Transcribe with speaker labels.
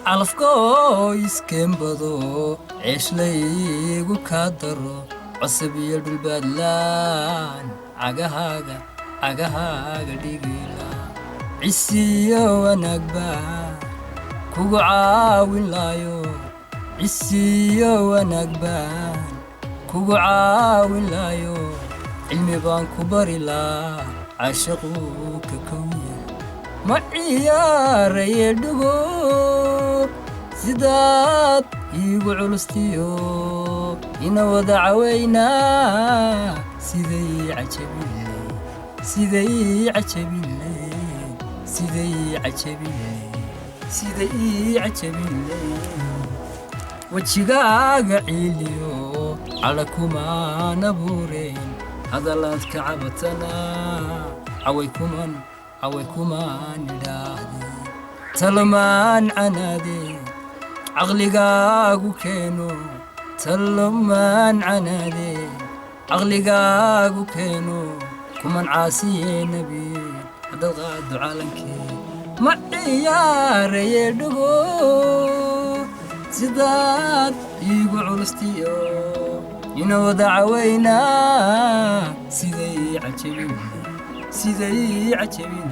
Speaker 1: calafkoo iskeenbado ceeshlaygu kaa daro casabiyo dhulbaadlaan cagahaaga dhigila cisiyo wanaag baa kugu caawin laayo cisiyo wanaag baa kugu caawin laayo cilmi baan ku bari laa caashaqu ka kowya ma ciyaaraye dhugo sidaad iigu culustiyo ina wada cawaynaa siday cajabile wajigaaga ciiliyo cala kumaan abuureen hadalaad ka cabatana caway kumaan idhaahdeen talamaan canaadee caqligaagu keeno talamaan canaadee caqligaagu keeno kuman caasiye nebi haddaad qaado caalankee ma ciyaaraye dhugo sidaad iigu culustiyo ina wada cawaynaa siday cajabin